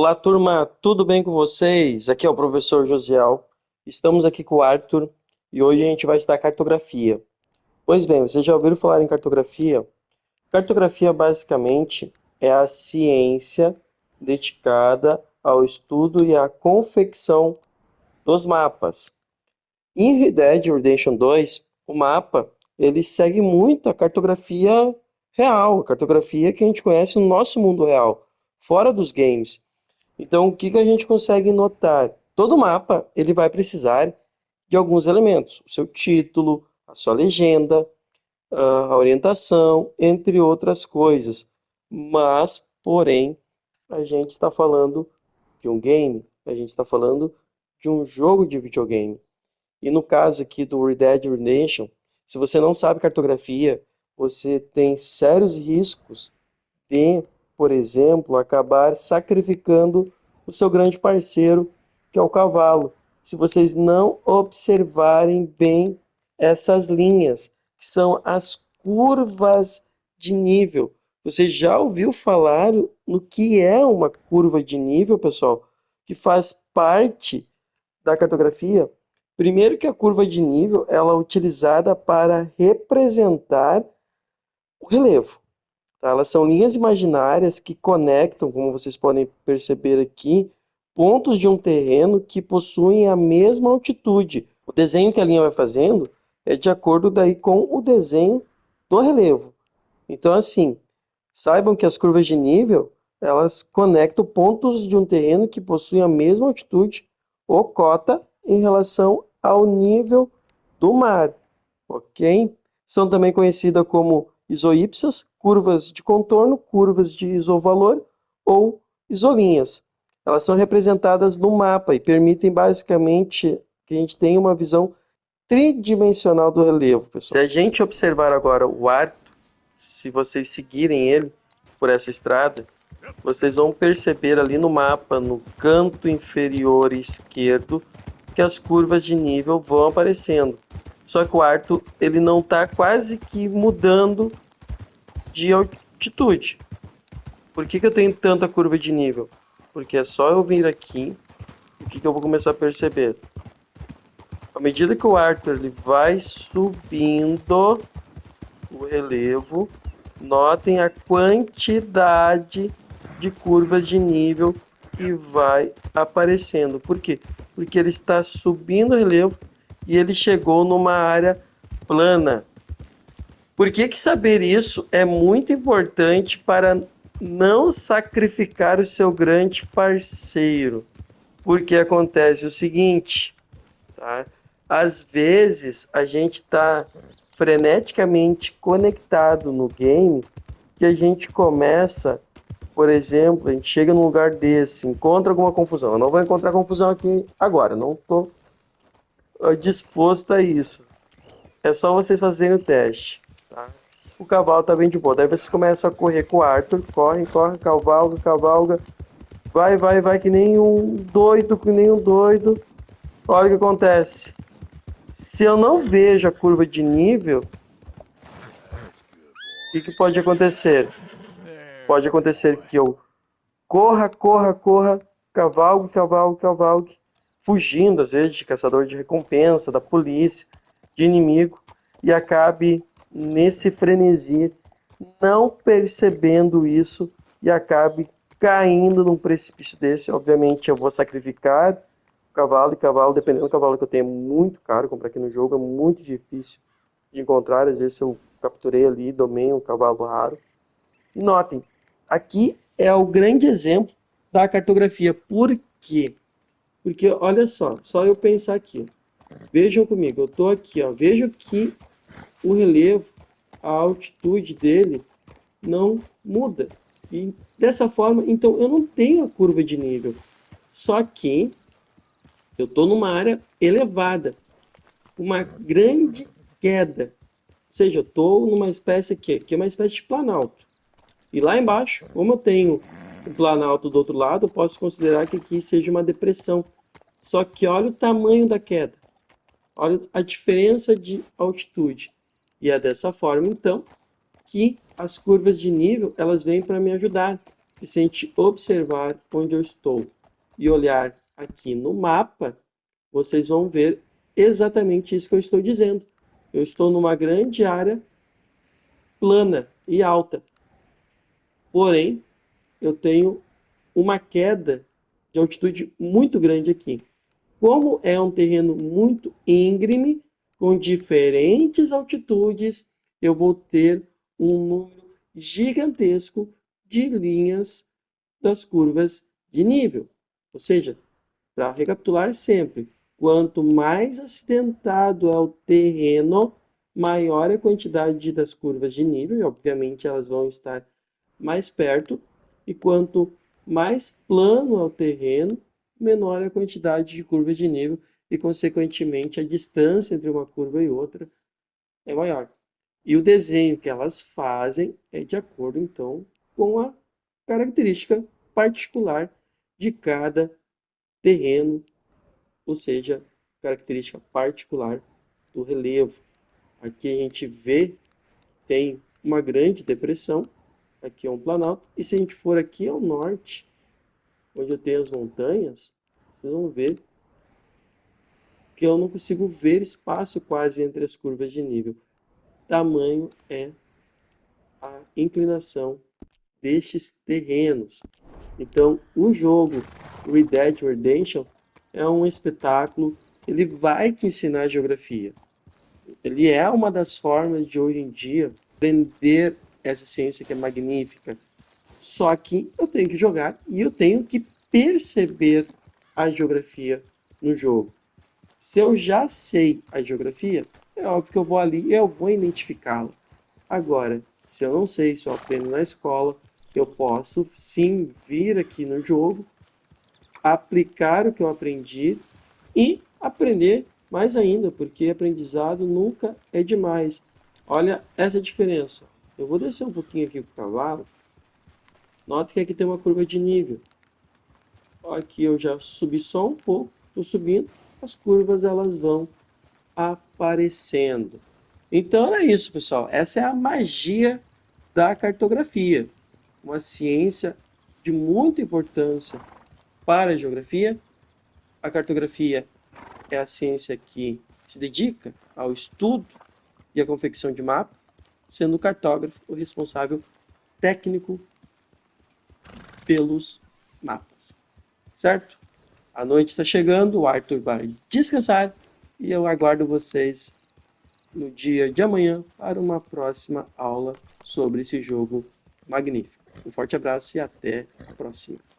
Olá, turma, tudo bem com vocês? Aqui é o professor Josiel. Estamos aqui com o Arthur e hoje a gente vai estudar cartografia. Pois bem, vocês já ouviram falar em cartografia? Cartografia basicamente é a ciência dedicada ao estudo e à confecção dos mapas. Em Red Dead Redemption 2, o mapa ele segue muito a cartografia real, a cartografia que a gente conhece no nosso mundo real, fora dos games. Então, o que que a gente consegue notar? Todo mapa ele vai precisar de alguns elementos, o seu título, a sua legenda, a orientação, entre outras coisas. Mas, porém, a gente está falando de um game, a gente está falando de um jogo de videogame. E no caso aqui do Red Dead Redemption, se você não sabe cartografia, você tem sérios riscos de, por exemplo, acabar sacrificando o seu grande parceiro, que é o cavalo. Se vocês não observarem bem essas linhas, que são as curvas de nível. Você já ouviu falar no que é uma curva de nível, pessoal? Que faz parte da cartografia? Primeiro que a curva de nível ela é utilizada para representar o relevo. Tá? Elas são linhas imaginárias que conectam, como vocês podem perceber aqui, pontos de um terreno que possuem a mesma altitude. O desenho que a linha vai fazendo é de acordo daí com o desenho do relevo. Então, assim, saibam que as curvas de nível, elas conectam pontos de um terreno que possuem a mesma altitude ou cota em relação ao nível do mar, ok? São também conhecidas como isoípsas, curvas de contorno, curvas de isovalor ou isolinhas. Elas são representadas no mapa e permitem basicamente que a gente tenha uma visão tridimensional do relevo, pessoal. Se a gente observar agora o Arthur, se vocês seguirem ele por essa estrada, vocês vão perceber ali no mapa, no canto inferior esquerdo, que as curvas de nível vão aparecendo. Só que o Arthur ele não está quase que mudando de altitude. Por que eu tenho tanta curva de nível? Porque é só eu vir aqui, o que eu vou começar a perceber? À medida que o Arthur ele vai subindo o relevo, notem a quantidade de curvas de nível que vai aparecendo. Por quê? Porque ele está subindo o relevo e ele chegou numa área plana. Por que saber isso é muito importante para não sacrificar o seu grande parceiro? Porque acontece o seguinte, tá? Às vezes a gente está freneticamente conectado no game que a gente começa, por exemplo, a gente chega num lugar desse, encontra alguma confusão. Eu não vou encontrar confusão aqui agora, não estou disposto a isso. É só vocês fazerem o teste, tá? O cavalo tá bem de boa. Daí vocês começam a correr com o Arthur, corre, cavalga, cavalga, vai, que nem um doido, que nem um doido. Olha o que acontece. Se eu não vejo a curva de nível, o que pode acontecer? Pode acontecer que eu corra, cavalgue, fugindo às vezes de caçador de recompensa, da polícia, de inimigo, e acabe nesse frenesi, não percebendo isso e acabe caindo num precipício desse. Obviamente eu vou sacrificar o cavalo, e cavalo, dependendo do cavalo que eu tenho, é muito caro comprar aqui no jogo, é muito difícil de encontrar. Às vezes eu capturei ali, domei um cavalo raro. E notem, aqui é o grande exemplo da cartografia. Por quê? Porque olha só eu pensar aqui. Vejam comigo, eu estou aqui, ó, vejo que o relevo, a altitude dele não muda. E dessa forma, então eu não tenho a curva de nível. Só que eu estou numa área elevada, uma grande queda. Ou seja, eu estou numa espécie aqui, que é uma espécie de planalto. E lá embaixo, como eu tenho o planalto do outro lado, eu posso considerar que aqui seja uma depressão. Só que olha o tamanho da queda. Olha a diferença de altitude. E é dessa forma, então, que as curvas de nível elas vêm para me ajudar. E se a gente observar onde eu estou e olhar aqui no mapa, vocês vão ver exatamente isso que eu estou dizendo. Eu estou numa grande área plana e alta. Porém, eu tenho uma queda de altitude muito grande aqui. Como é um terreno muito íngreme, com diferentes altitudes, eu vou ter um número gigantesco de linhas das curvas de nível. Ou seja, para recapitular sempre, quanto mais acidentado é o terreno, maior a quantidade das curvas de nível, e obviamente elas vão estar mais perto, e quanto mais plano é o terreno, menor a quantidade de curvas de nível, e consequentemente a distância entre uma curva e outra é maior. E o desenho que elas fazem é de acordo então com a característica particular de cada terreno, ou seja, característica particular do relevo. Aqui a gente vê que tem uma grande depressão, aqui é um planalto, e se a gente for aqui ao norte, onde eu tenho as montanhas, vocês vão ver que eu não consigo ver espaço quase entre as curvas de nível. Tamanho é a inclinação destes terrenos. Então, o jogo Red Dead Redemption é um espetáculo, ele vai te ensinar geografia. Ele é uma das formas de hoje em dia aprender essa ciência que é magnífica. Só que eu tenho que jogar e eu tenho que perceber a geografia no jogo. Se eu já sei a geografia, é óbvio que eu vou ali e eu vou identificá-la. Agora, se eu não sei, se eu aprendo na escola, eu posso sim vir aqui no jogo, aplicar o que eu aprendi e aprender mais ainda, porque aprendizado nunca é demais. Olha essa diferença. Eu vou descer um pouquinho aqui com o cavalo. Nota que aqui tem uma curva de nível. Aqui eu já subi só um pouco, estou subindo, as curvas elas vão aparecendo. Então é isso, pessoal. Essa é a magia da cartografia, uma ciência de muita importância para a geografia. A cartografia é a ciência que se dedica ao estudo e à confecção de mapa, sendo o cartógrafo o responsável técnico pelos mapas, certo? A noite está chegando, o Arthur vai descansar e eu aguardo vocês no dia de amanhã para uma próxima aula sobre esse jogo magnífico. Um forte abraço e até a próxima.